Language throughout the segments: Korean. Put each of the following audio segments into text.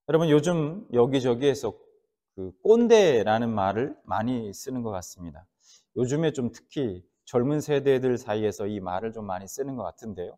여러분 요즘 여기저기에서 그 꼰대라는 말을 많이 쓰는 것 같습니다. 요즘에 좀 특히 젊은 세대들 사이에서 이 말을 좀 많이 쓰는 것 같은데요.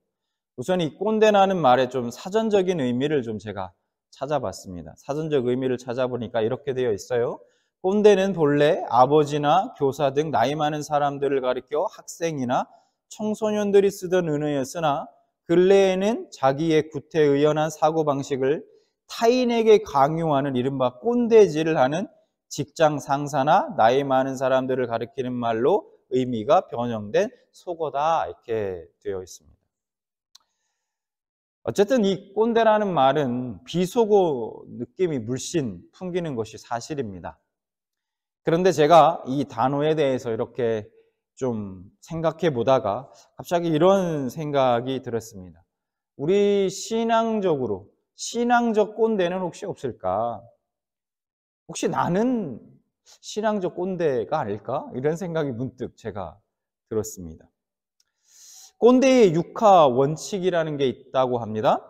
우선 이 꼰대라는 말의 좀 사전적인 의미를 좀 제가 찾아봤습니다. 사전적 의미를 찾아보니까 이렇게 되어 있어요. 꼰대는 본래 아버지나 교사 등 나이 많은 사람들을 가리켜 학생이나 청소년들이 쓰던 은어였으나 근래에는 자기의 구태의연한 사고방식을 타인에게 강요하는 이른바 꼰대질을 하는 직장 상사나 나이 많은 사람들을 가리키는 말로 의미가 변형된 속어다 이렇게 되어 있습니다. 어쨌든 이 꼰대라는 말은 비속어 느낌이 물씬 풍기는 것이 사실입니다. 그런데 제가 이 단어에 대해서 이렇게 좀 생각해 보다가 갑자기 이런 생각이 들었습니다. 우리 신앙적 꼰대는 혹시 없을까? 혹시 나는 신앙적 꼰대가 아닐까? 이런 생각이 문득 제가 들었습니다. 꼰대의 육하 원칙이라는 게 있다고 합니다.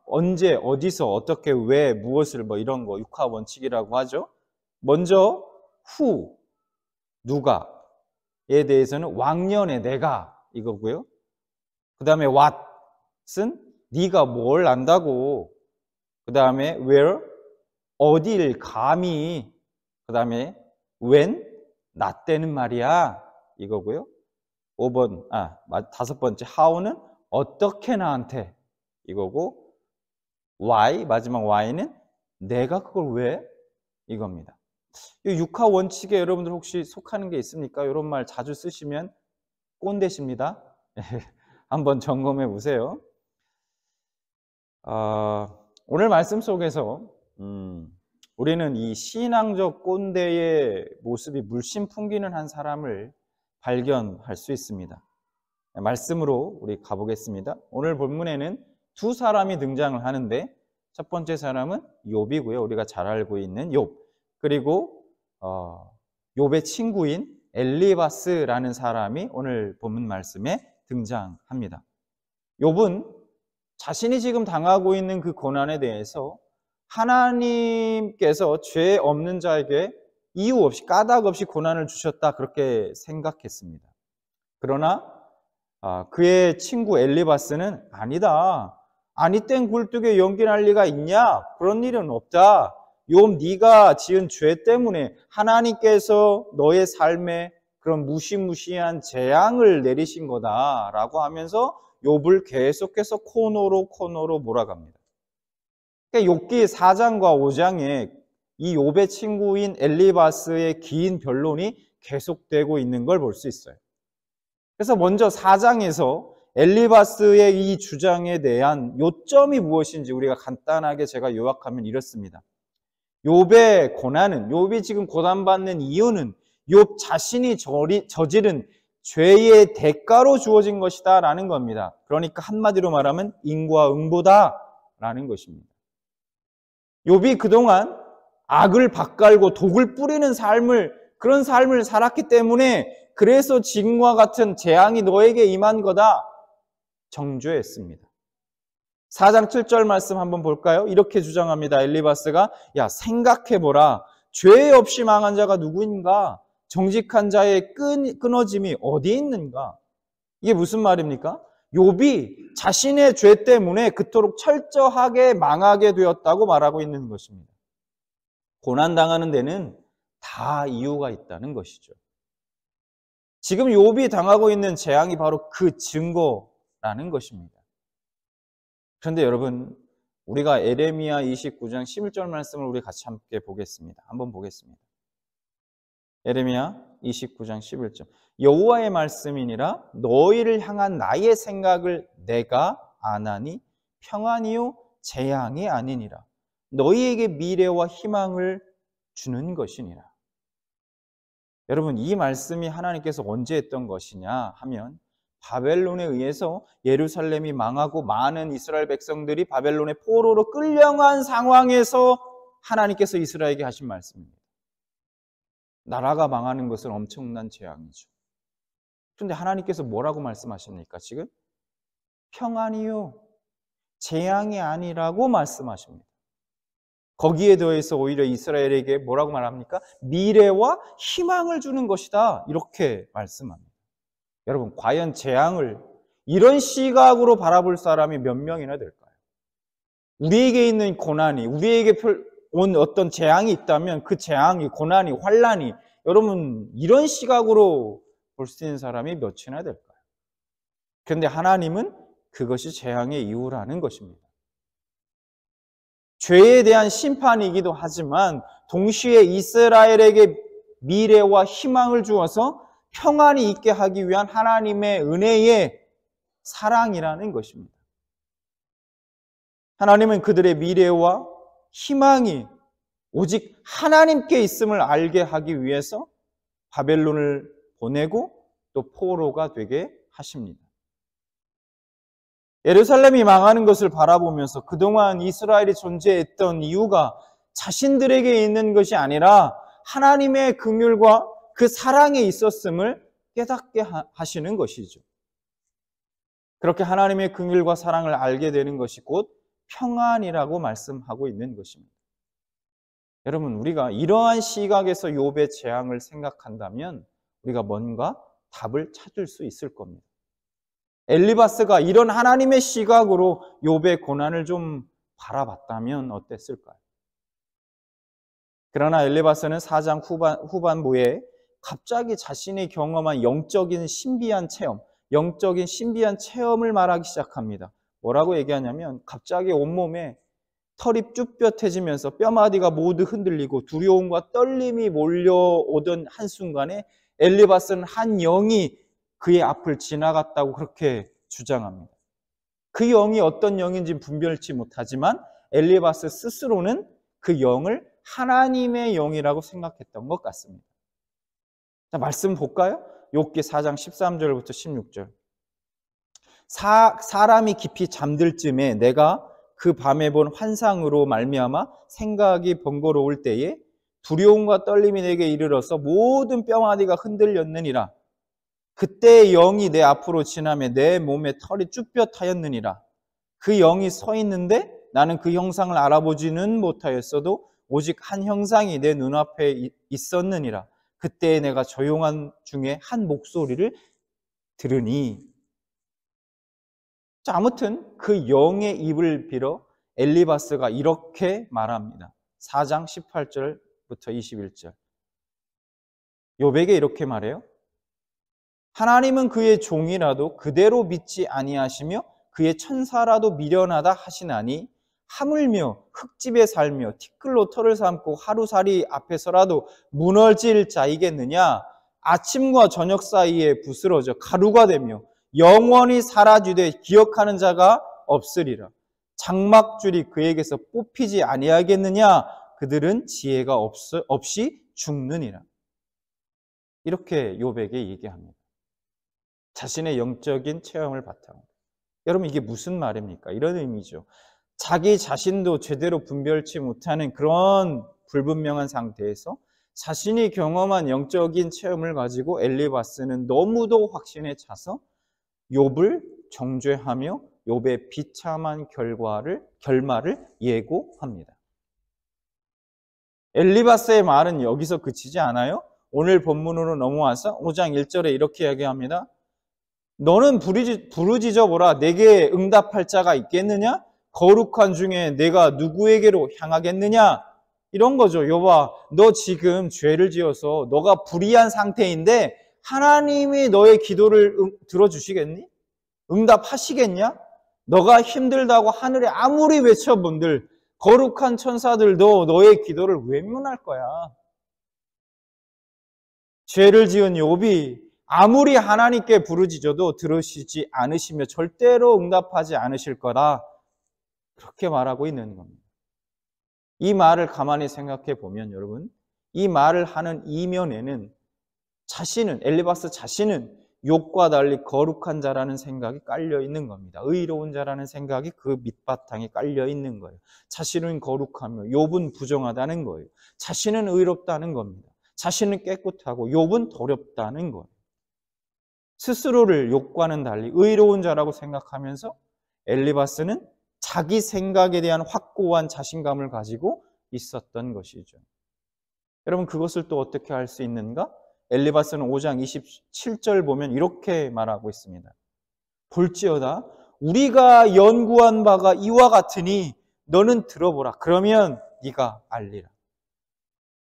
언제, 어디서, 어떻게, 왜, 무엇을 이런 거 육하 원칙이라고 하죠. 먼저 who, 누가에 대해서는 왕년에 내가 이거고요. 그 다음에 what은 네가 뭘 안다고. 그 다음에 where, 어딜 감히. 그 다음에 when, 나 때는 말이야 이거고요. 5번, 5번째 how는 어떻게 나한테 이거고, why, 마지막 why는 내가 그걸 왜 이겁니다. 이 육하 원칙에 여러분들 혹시 속하는 게 있습니까? 이런 말 자주 쓰시면 꼰대십니다. 한번 점검해 보세요. 오늘 말씀 속에서 우리는 이 신앙적 꼰대의 모습이 물씬 풍기는 한 사람을 발견할 수 있습니다. 말씀으로 우리 가보겠습니다. 오늘 본문에는 두 사람이 등장을 하는데 첫 번째 사람은 욥이고요. 우리가 잘 알고 있는 욥. 그리고 욥의 친구인 엘리바스라는 사람이 오늘 본문 말씀에 등장합니다. 욥은 자신이 지금 당하고 있는 그 고난에 대해서 하나님께서 죄 없는 자에게 이유 없이 까닭 없이 고난을 주셨다 그렇게 생각했습니다. 그러나 그의 친구 엘리바스는 아니다. 아니 땐 굴뚝에 연기 날 리가 있냐? 그런 일은 없다. 욥 네가 지은 죄 때문에 하나님께서 너의 삶에 그런 무시무시한 재앙을 내리신 거다라고 하면서 욥을 계속해서 코너로 몰아갑니다. 그러니까 욥기 4장과 5장에 이 욥의 친구인 엘리바스의 긴 변론이 계속되고 있는 걸 볼 수 있어요. 그래서 먼저 4장에서 엘리바스의 이 주장에 대한 요점이 무엇인지 우리가 간단하게 제가 요약하면 이렇습니다. 욥의 고난은, 욥이 지금 고난받는 이유는 욥 자신이 저지른 죄의 대가로 주어진 것이다 라는 겁니다. 그러니까 한마디로 말하면 인과응보다 라는 것입니다. 욥이 그동안 악을 밭갈고 독을 뿌리는 그런 삶을 살았기 때문에 그래서 지금과 같은 재앙이 너에게 임한 거다 정죄했습니다. 4장 7절 말씀 한번 볼까요? 이렇게 주장합니다. 엘리바스가 야 생각해보라. 죄 없이 망한 자가 누구인가? 정직한 자의 끊어짐이 어디 있는가? 이게 무슨 말입니까? 욥이 자신의 죄 때문에 그토록 철저하게 망하게 되었다고 말하고 있는 것입니다. 고난당하는 데는 다 이유가 있다는 것이죠. 지금 욥이 당하고 있는 재앙이 바로 그 증거라는 것입니다. 그런데 여러분, 우리가 예레미야 29장 11절 말씀을 우리 같이 함께 보겠습니다. 한번 보겠습니다. 예레미야 29장 11절. 여호와의 말씀이니라 너희를 향한 나의 생각을 내가 아나니 평안이요 재앙이 아니니라. 너희에게 미래와 희망을 주는 것이니라. 여러분, 이 말씀이 하나님께서 언제 했던 것이냐 하면 바벨론에 의해서 예루살렘이 망하고 많은 이스라엘 백성들이 바벨론의 포로로 끌려간 상황에서 하나님께서 이스라엘에게 하신 말씀입니다. 나라가 망하는 것은 엄청난 재앙이죠. 그런데 하나님께서 뭐라고 말씀하십니까? 지금 평안이요 재앙이 아니라고 말씀하십니다. 거기에 더해서 오히려 이스라엘에게 뭐라고 말합니까? 미래와 희망을 주는 것이다. 이렇게 말씀합니다. 여러분, 과연 재앙을 이런 시각으로 바라볼 사람이 몇 명이나 될까요? 우리에게 있는 고난이, 우리에게 온 어떤 재앙이 있다면 그 재앙이, 고난이, 환난이 여러분 이런 시각으로 볼 수 있는 사람이 몇이나 될까요? 그런데 하나님은 그것이 재앙의 이유라는 것입니다. 죄에 대한 심판이기도 하지만 동시에 이스라엘에게 미래와 희망을 주어서 평안이 있게 하기 위한 하나님의 은혜의 사랑이라는 것입니다. 하나님은 그들의 미래와 희망이 오직 하나님께 있음을 알게 하기 위해서 바벨론을 보내고 또 포로가 되게 하십니다. 예루살렘이 망하는 것을 바라보면서 그동안 이스라엘이 존재했던 이유가 자신들에게 있는 것이 아니라 하나님의 긍휼과 그 사랑에 있었음을 깨닫게 하시는 것이죠. 그렇게 하나님의 긍휼과 사랑을 알게 되는 것이 곧 평안이라고 말씀하고 있는 것입니다. 여러분, 우리가 이러한 시각에서 욥의 재앙을 생각한다면 우리가 뭔가 답을 찾을 수 있을 겁니다. 엘리바스가 이런 하나님의 시각으로 욥의 고난을 좀 바라봤다면 어땠을까요? 그러나 엘리바스는 4장 후반부에 갑자기 자신이 경험한 영적인 신비한 체험을 말하기 시작합니다. 뭐라고 얘기하냐면 갑자기 온몸에 털이 쭈뼛해지면서 뼈마디가 모두 흔들리고 두려움과 떨림이 몰려오던 한순간에 엘리바스는 한 영이 그의 앞을 지나갔다고 그렇게 주장합니다. 그 영이 어떤 영인지 분별치 못하지만 엘리바스 스스로는 그 영을 하나님의 영이라고 생각했던 것 같습니다. 자, 말씀 볼까요? 욥기 4장 13절부터 16절. 사람이 깊이 잠들 쯤에 내가 그 밤에 본 환상으로 말미암아 생각이 번거로울 때에 두려움과 떨림이 내게 이르러서 모든 뼈마디가 흔들렸느니라. 그때 영이 내 앞으로 지나며 내 몸에 털이 쭈뼛하였느니라. 그 영이 서 있는데 나는 그 형상을 알아보지는 못하였어도 오직 한 형상이 내 눈앞에 있었느니라. 그때 내가 조용한 중에 한 목소리를 들으니. 자, 아무튼 그 영의 입을 빌어 엘리바스가 이렇게 말합니다. 4장 18절부터 21절. 욥에게 이렇게 말해요. 하나님은 그의 종이라도 그대로 믿지 아니하시며 그의 천사라도 미련하다 하시나니 하물며 흙집에 살며 티끌로 털을 삼고 하루살이 앞에서라도 무너질 자이겠느냐. 아침과 저녁 사이에 부스러져 가루가 되며 영원히 사라지되 기억하는 자가 없으리라. 장막줄이 그에게서 뽑히지 아니하겠느냐. 그들은 지혜가 없이 죽느니라. 이렇게 욥에게 얘기합니다. 자신의 영적인 체험을 바탕으로. 여러분, 이게 무슨 말입니까? 이런 의미죠. 자기 자신도 제대로 분별치 못하는 그런 불분명한 상태에서 자신이 경험한 영적인 체험을 가지고 엘리바스는 너무도 확신에 차서 욥을 정죄하며 욥의 비참한 결말을 예고합니다. 엘리바스의 말은 여기서 그치지 않아요. 오늘 본문으로 넘어와서 5장 1절에 이렇게 이야기합니다. 너는 부르짖어 보라. 내게 응답할 자가 있겠느냐? 거룩한 중에 내가 누구에게로 향하겠느냐? 이런 거죠. 욥아, 너 지금 죄를 지어서 너가 불의한 상태인데 하나님이 너의 기도를 들어주시겠니? 응답하시겠냐? 너가 힘들다고 하늘에 아무리 외쳐본들 거룩한 천사들도 너의 기도를 외면할 거야. 죄를 지은 욥이 아무리 하나님께 부르짖어도 들으시지 않으시며 절대로 응답하지 않으실 거다. 그렇게 말하고 있는 겁니다. 이 말을 가만히 생각해 보면 여러분, 이 말을 하는 이면에는 엘리바스 자신은 욥과 달리 거룩한 자라는 생각이 깔려 있는 겁니다. 의로운 자라는 생각이 그 밑바탕에 깔려 있는 거예요. 자신은 거룩하며 욥은 부정하다는 거예요. 자신은 의롭다는 겁니다. 자신은 깨끗하고 욥은 더럽다는 거예요. 스스로를 욥과는 달리 의로운 자라고 생각하면서 엘리바스는 자기 생각에 대한 확고한 자신감을 가지고 있었던 것이죠. 여러분, 그것을 또 어떻게 할 수 있는가? 엘리바스는 5장 27절 보면 이렇게 말하고 있습니다. 볼지어다 우리가 연구한 바가 이와 같으니 너는 들어보라. 그러면 네가 알리라.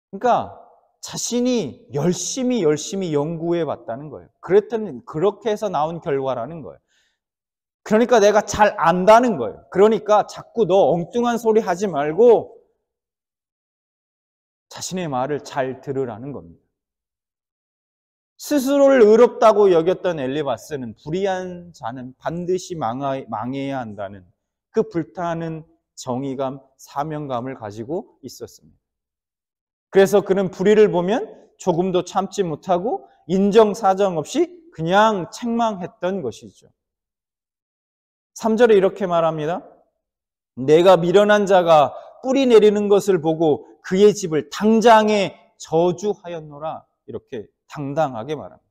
그러니까 자신이 열심히 연구해 봤다는 거예요. 그랬더니 그렇게 해서 나온 결과라는 거예요. 그러니까 내가 잘 안다는 거예요. 그러니까 자꾸 너 엉뚱한 소리 하지 말고 자신의 말을 잘 들으라는 겁니다. 스스로를 의롭다고 여겼던 엘리바스는 불의한 자는 반드시 망해야 한다는 그 불타는 정의감, 사명감을 가지고 있었습니다. 그래서 그는 불의를 보면 조금도 참지 못하고 인정사정 없이 그냥 책망했던 것이죠. 3절에 이렇게 말합니다. 내가 미련한 자가 뿌리 내리는 것을 보고 그의 집을 당장에 저주하였노라. 이렇게 당당하게 말합니다.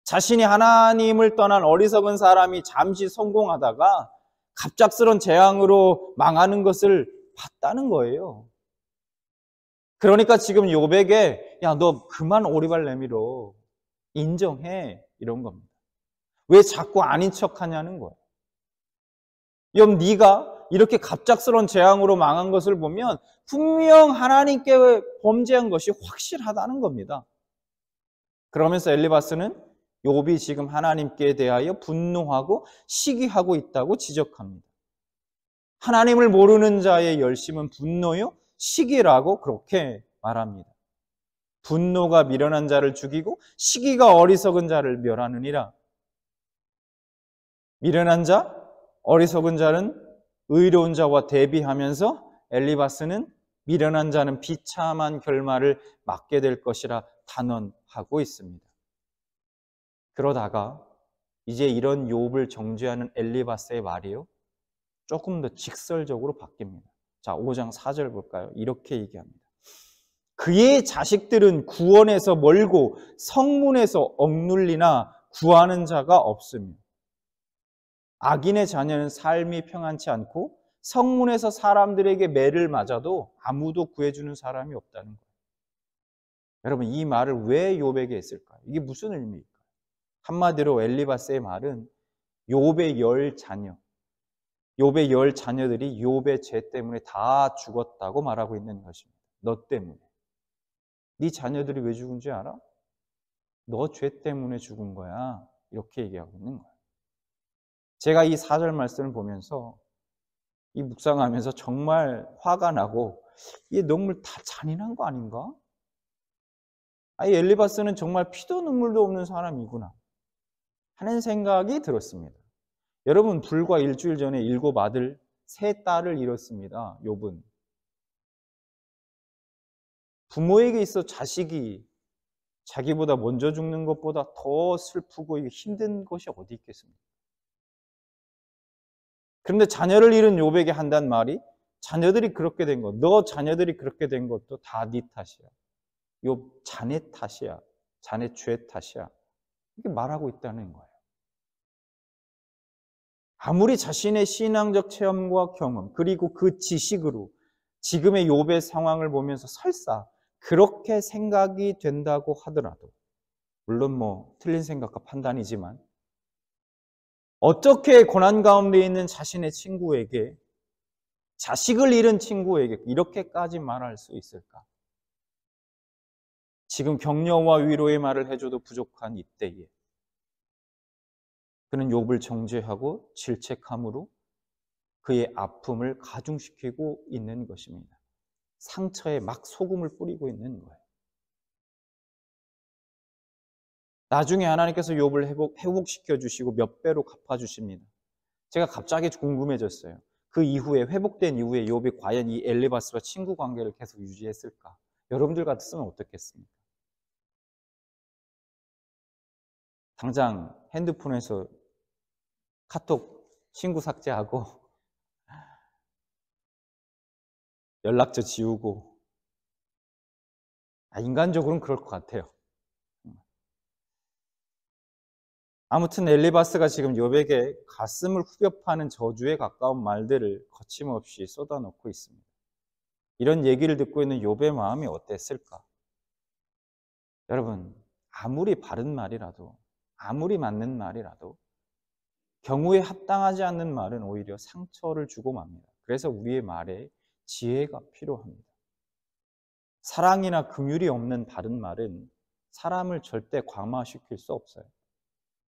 자신이 하나님을 떠난 어리석은 사람이 잠시 성공하다가 갑작스런 재앙으로 망하는 것을 봤다는 거예요. 그러니까 지금 욥에게 야, 너 그만 오리발 내밀어. 인정해. 이런 겁니다. 왜 자꾸 아닌 척하냐는 거예요. 욥, 네가 이렇게 갑작스런 재앙으로 망한 것을 보면 분명 하나님께 범죄한 것이 확실하다는 겁니다. 그러면서 엘리바스는 욥이 지금 하나님께 대하여 분노하고 시기하고 있다고 지적합니다. 하나님을 모르는 자의 열심은 분노요, 시기라고 그렇게 말합니다. 분노가 미련한 자를 죽이고 시기가 어리석은 자를 멸하느니라. 미련한 자, 어리석은 자는 의로운 자와 대비하면서 엘리바스는 미련한 자는 비참한 결말을 맞게 될 것이라 단언하고 있습니다. 그러다가 이제 이런 욥을 정죄하는 엘리바스의 말이요, 조금 더 직설적으로 바뀝니다. 자, 5장 4절 볼까요? 이렇게 얘기합니다. 그의 자식들은 구원에서 멀고 성문에서 억눌리나 구하는 자가 없으며 악인의 자녀는 삶이 평안치 않고 성문에서 사람들에게 매를 맞아도 아무도 구해주는 사람이 없다는 거예요. 여러분, 이 말을 왜 욥에게 했을까요? 이게 무슨 의미일까요? 한마디로 엘리바스의 말은 욥의 10자녀, 욥의 10자녀들이 욥의 죄 때문에 다 죽었다고 말하고 있는 것입니다. 너 때문에. 네 자녀들이 왜 죽은지 알아? 너 죄 때문에 죽은 거야. 이렇게 얘기하고 있는 거예요. 제가 이 4절 말씀을 보면서 이 묵상하면서 정말 화가 나고 이게 너무 다 잔인한 거 아닌가? 이 엘리바스는 정말 피도 눈물도 없는 사람이구나 하는 생각이 들었습니다. 여러분, 불과 일주일 전에 7 아들 3 딸을 잃었습니다. 욥은. 부모에게 있어 자식이 자기보다 먼저 죽는 것보다 더 슬프고 힘든 것이 어디 있겠습니까? 그런데 자녀를 잃은 욥에게 한단 말이 자녀들이 그렇게 된 것, 너 자녀들이 그렇게 된 것도 다 네 탓이야. 욥 자네 탓이야. 자네 죄 탓이야. 이렇게 말하고 있다는 거예요. 아무리 자신의 신앙적 체험과 경험 그리고 그 지식으로 지금의 욥의 상황을 보면서 설사 그렇게 생각이 된다고 하더라도, 물론 틀린 생각과 판단이지만 어떻게 고난 가운데 있는 자신의 친구에게, 자식을 잃은 친구에게 이렇게까지 말할 수 있을까? 지금 격려와 위로의 말을 해줘도 부족한 이때에 그는 욥을 정죄하고 질책함으로 그의 아픔을 가중시키고 있는 것입니다. 상처에 막 소금을 뿌리고 있는 거예요. 나중에 하나님께서 욥을 회복시켜 주시고 몇 배로 갚아주십니다. 제가 갑자기 궁금해졌어요. 그 이후에, 회복된 이후에 욥이 과연 이 엘리바스와 친구 관계를 계속 유지했을까? 여러분들 같았으면 어떻겠습니까? 당장 핸드폰에서 카톡 친구 삭제하고 연락처 지우고, 인간적으로는 그럴 것 같아요. 아무튼 엘리바스가 지금 욥에게 가슴을 후벼 파는 저주에 가까운 말들을 거침없이 쏟아놓고 있습니다. 이런 얘기를 듣고 있는 욥의 마음이 어땠을까? 여러분, 아무리 바른 말이라도, 아무리 맞는 말이라도 경우에 합당하지 않는 말은 오히려 상처를 주고 맙니다. 그래서 우리의 말에 지혜가 필요합니다. 사랑이나 긍휼이 없는 바른 말은 사람을 절대 광화시킬 수 없어요.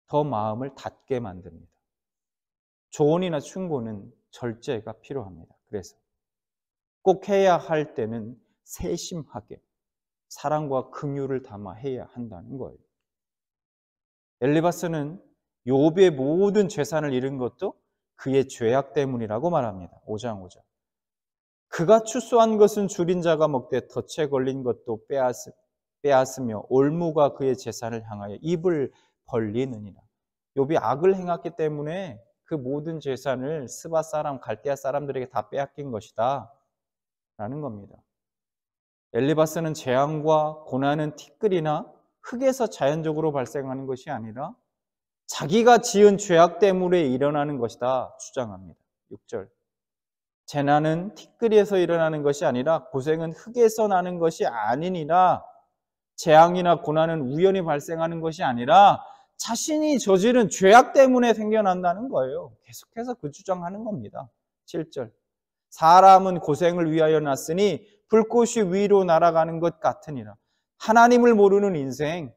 더 마음을 닫게 만듭니다. 조언이나 충고는 절제가 필요합니다. 그래서 꼭 해야 할 때는 세심하게 사랑과 긍휼을 담아 해야 한다는 거예요. 엘리바스는 욥의 모든 재산을 잃은 것도 그의 죄악 때문이라고 말합니다. 5장 5절. 그가 추수한 것은 줄인 자가 먹되 덫에 걸린 것도 빼앗으며 올무가 그의 재산을 향하여 입을 벌리느니라. 욥이 악을 행했기 때문에 그 모든 재산을 스바 사람, 갈대아 사람들에게 다 빼앗긴 것이다 라는 겁니다. 엘리바스는 재앙과 고난은 티끌이나 흙에서 자연적으로 발생하는 것이 아니라 자기가 지은 죄악 때문에 일어나는 것이다 주장합니다. 6절. 재난은 티끌에서 일어나는 것이 아니라 고생은 흙에서 나는 것이 아니니라. 재앙이나 고난은 우연히 발생하는 것이 아니라 자신이 저지른 죄악 때문에 생겨난다는 거예요. 계속해서 그 주장하는 겁니다. 7절. 사람은 고생을 위하여 났으니 불꽃이 위로 날아가는 것 같으니라. 하나님을 모르는 인생,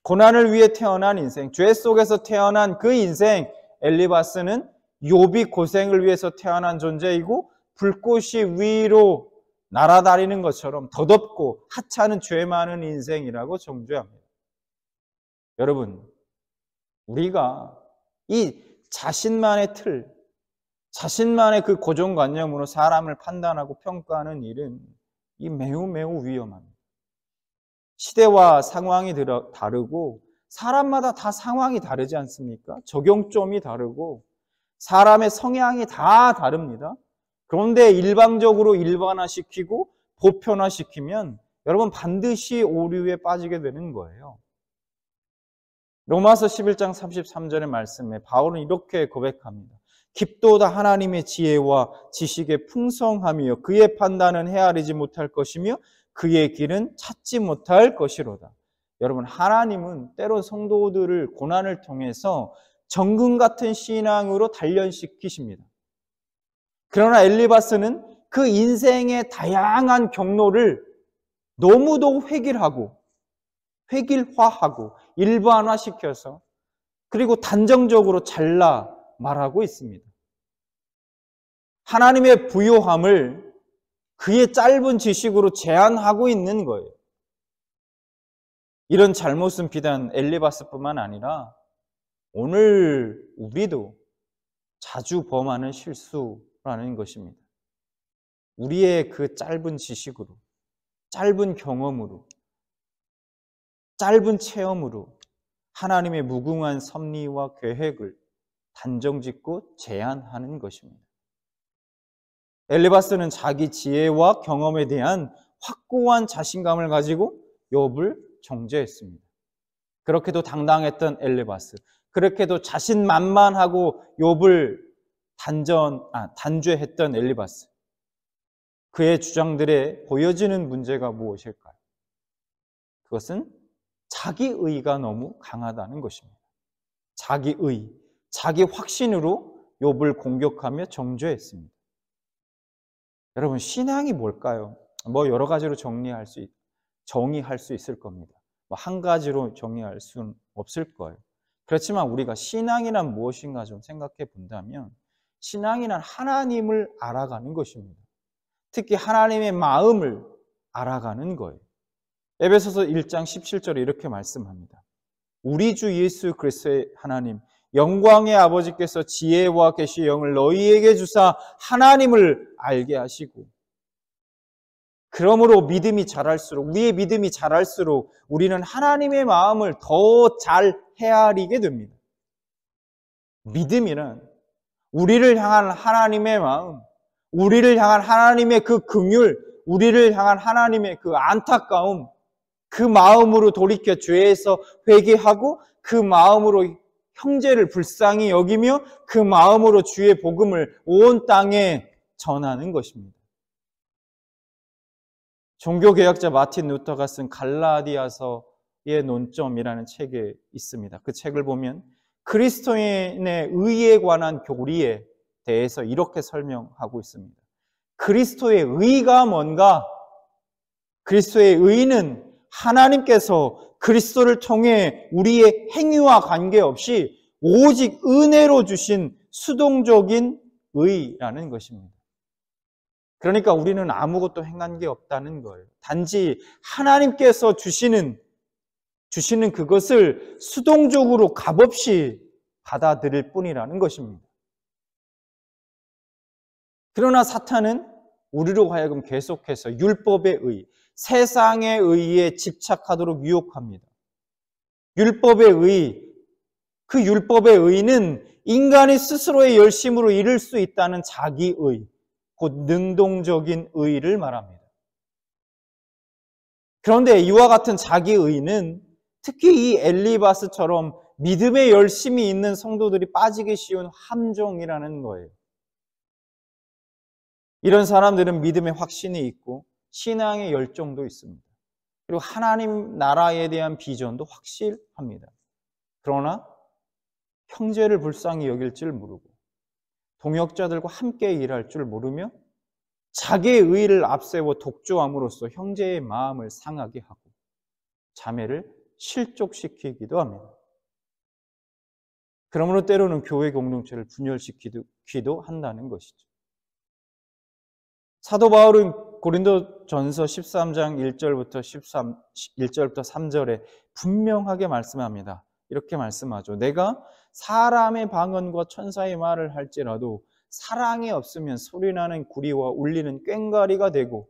고난을 위해 태어난 인생, 죄 속에서 태어난 그 인생, 엘리바스는 욥이 고생을 위해서 태어난 존재이고 불꽃이 위로 날아다니는 것처럼 더덥고 하찮은 죄 많은 인생이라고 정죄합니다. 여러분, 우리가 이 자신만의 틀, 자신만의 그 고정관념으로 사람을 판단하고 평가하는 일은 이 매우 위험합니다. 시대와 상황이 다르고 사람마다 다 상황이 다르지 않습니까? 적용점이 다르고 사람의 성향이 다 다릅니다. 그런데 일방적으로 일반화시키고 보편화시키면 여러분 반드시 오류에 빠지게 되는 거예요. 로마서 11장 33절의 말씀에 바울은 이렇게 고백합니다. 깊도다 하나님의 지혜와 지식의 풍성함이요 그의 판단은 헤아리지 못할 것이며 그의 길은 찾지 못할 것이로다. 여러분, 하나님은 때론 성도들을 고난을 통해서 정금 같은 신앙으로 단련시키십니다. 그러나 엘리바스는 그 인생의 다양한 경로를 너무도 획일화하고 일반화시켜서 그리고 단정적으로 잘라 말하고 있습니다. 하나님의 부요함을 그의 짧은 지식으로 제한하고 있는 거예요. 이런 잘못은 비단 엘리바스뿐만 아니라 오늘 우리도 자주 범하는 실수라는 것입니다. 우리의 그 짧은 지식으로, 짧은 경험으로, 짧은 체험으로 하나님의 무궁한 섭리와 계획을 단정짓고 제한하는 것입니다. 엘리바스는 자기 지혜와 경험에 대한 확고한 자신감을 가지고 욥을 정죄했습니다. 그렇게도 당당했던 엘리바스, 그렇게도 자신만만하고 욥을 단죄했던 엘리바스, 그의 주장들에 보여지는 문제가 무엇일까요? 그것은 자기의가 너무 강하다는 것입니다. 자기의, 자기 확신으로 욥을 공격하며 정죄했습니다. 여러분, 신앙이 뭘까요? 여러 가지로 정의할 수 있을 겁니다. 한 가지로 정의할 수는 없을 거예요. 그렇지만 우리가 신앙이란 무엇인가 좀 생각해 본다면 신앙이란 하나님을 알아가는 것입니다. 특히 하나님의 마음을 알아가는 거예요. 에베소서 1장 17절에 이렇게 말씀합니다. 우리 주 예수 그리스도의 하나님, 영광의 아버지께서 지혜와 계시의 영을 너희에게 주사 하나님을 알게 하시고, 그러므로 우리의 믿음이 자랄수록 우리는 하나님의 마음을 더 잘 헤아리게 됩니다. 믿음이란 우리를 향한 하나님의 마음, 우리를 향한 하나님의 그 긍휼, 우리를 향한 하나님의 그 안타까움, 그 마음으로 돌이켜 죄에서 회개하고 그 마음으로 형제를 불쌍히 여기며 그 마음으로 주의 복음을 온 땅에 전하는 것입니다. 종교개혁자 마틴 루터가 쓴 갈라디아서의 논점이라는 책에 있습니다. 그 책을 보면 그리스도인의 의에 관한 교리에 대해서 이렇게 설명하고 있습니다. 그리스도의 의가 뭔가? 그리스도의 의는 하나님께서 그리스도를 통해 우리의 행위와 관계없이 오직 은혜로 주신 수동적인 의라는 것입니다. 그러니까 우리는 아무것도 행한 게 없다는 거예요. 단지 하나님께서 주시는 그것을 수동적으로 값없이 받아들일 뿐이라는 것입니다. 그러나 사탄은 우리로 하여금 계속해서 율법의 의, 세상의 의에 집착하도록 유혹합니다. 율법의 의, 그 율법의 의는 인간이 스스로의 열심으로 이룰 수 있다는 자기의, 곧 능동적인 의를 말합니다. 그런데 이와 같은 자기의는 특히 이 엘리바스처럼 믿음에 열심이 있는 성도들이 빠지기 쉬운 함정이라는 거예요. 이런 사람들은 믿음의 확신이 있고 신앙의 열정도 있습니다. 그리고 하나님 나라에 대한 비전도 확실합니다. 그러나 형제를 불쌍히 여길 줄 모르고 동역자들과 함께 일할 줄 모르며 자기의 의를 앞세워 독주함으로써 형제의 마음을 상하게 하고 자매를 실족시키기도 합니다. 그러므로 때로는 교회 공동체를 분열시키기도 한다는 것이죠. 사도 바울은 고린도전서 13장 1절부터 3절에 분명하게 말씀합니다. 이렇게 말씀하죠. 내가 사람의 방언과 천사의 말을 할지라도 사랑이 없으면 소리나는 구리와 울리는 꽹과리가 되고,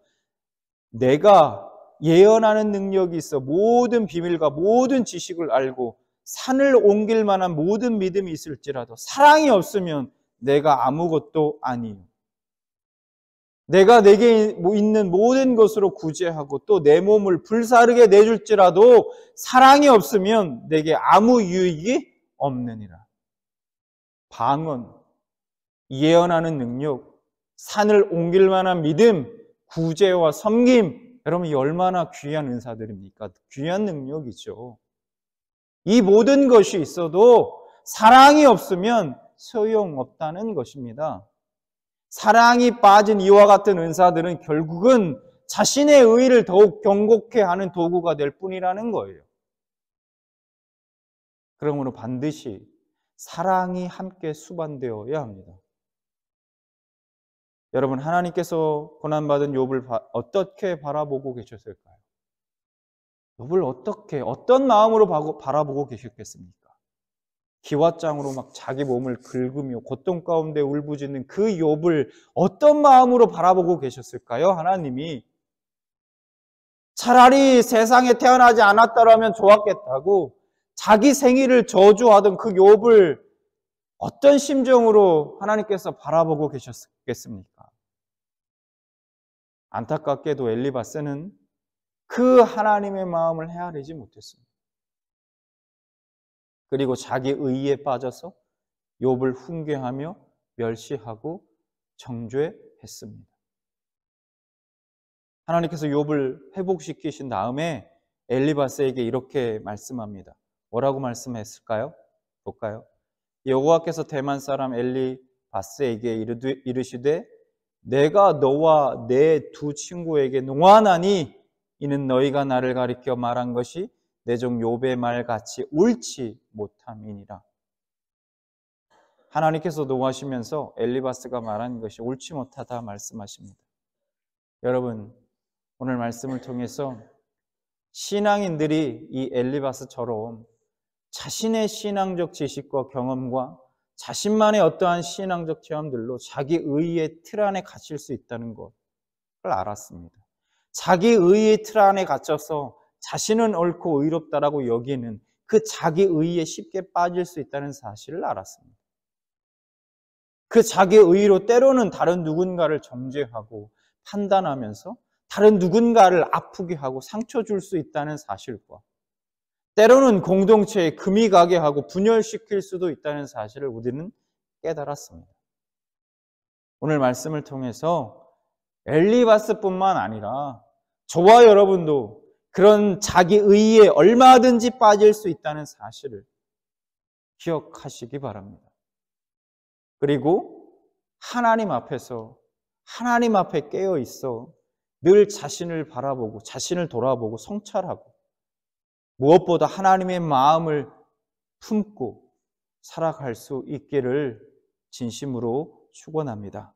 내가 예언하는 능력이 있어 모든 비밀과 모든 지식을 알고 산을 옮길 만한 모든 믿음이 있을지라도 사랑이 없으면 내가 아무것도 아니요. 내가 내게 있는 모든 것으로 구제하고 또 내 몸을 불사르게 내줄지라도 사랑이 없으면 내게 아무 유익이 없느니라. 방언, 예언하는 능력, 산을 옮길 만한 믿음, 구제와 섬김, 여러분 이 얼마나 귀한 은사들입니까? 귀한 능력이죠. 이 모든 것이 있어도 사랑이 없으면 소용없다는 것입니다. 사랑이 빠진 이와 같은 은사들은 결국은 자신의 의의를 더욱 경고케 하는 도구가 될 뿐이라는 거예요. 그러므로 반드시 사랑이 함께 수반되어야 합니다. 여러분, 하나님께서 고난받은 욥을 어떻게 바라보고 계셨을까요? 욥을 어떤 마음으로 바라보고 계셨겠습니까? 기왓장으로 막 자기 몸을 긁으며 고통 가운데 울부짖는 그 욥을 어떤 마음으로 바라보고 계셨을까요? 하나님이 차라리 세상에 태어나지 않았다라면 좋았겠다고 자기 생일을 저주하던 그 욥을 어떤 심정으로 하나님께서 바라보고 계셨겠습니까? 안타깝게도 엘리바스는 그 하나님의 마음을 헤아리지 못했습니다. 그리고 자기 의에 빠져서 욥을 훈계하며 멸시하고 정죄했습니다. 하나님께서 욥을 회복시키신 다음에 엘리바스에게 이렇게 말씀합니다. 뭐라고 말씀했을까요? 볼까요? 여호와께서 대만 사람 엘리바스에게 이르시되 내가 너와 내 두 친구에게 농하나니 이는 너희가 나를 가리켜 말한 것이 내 종 욥의 말같이 옳지 못함이니라. 하나님께서 노하시면서 엘리바스가 말한 것이 옳지 못하다 말씀하십니다. 여러분, 오늘 말씀을 통해서 신앙인들이 이 엘리바스처럼 자신의 신앙적 지식과 경험과 자신만의 어떠한 신앙적 체험들로 자기 의의 틀 안에 갇힐 수 있다는 것을 알았습니다. 자기 의의 틀 안에 갇혀서 자신은 옳고 의롭다라고 여기는 그 자기 의에 쉽게 빠질 수 있다는 사실을 알았습니다. 그 자기 의로 때로는 다른 누군가를 정죄하고 판단하면서 다른 누군가를 아프게 하고 상처 줄 수 있다는 사실과 때로는 공동체에 금이 가게 하고 분열시킬 수도 있다는 사실을 우리는 깨달았습니다. 오늘 말씀을 통해서 엘리바스뿐만 아니라 저와 여러분도 그런 자기 의의에 얼마든지 빠질 수 있다는 사실을 기억하시기 바랍니다. 그리고 하나님 앞에서 하나님 앞에 깨어 있어 늘 자신을 바라보고 자신을 돌아보고 성찰하고 무엇보다 하나님의 마음을 품고 살아갈 수 있기를 진심으로 축원합니다.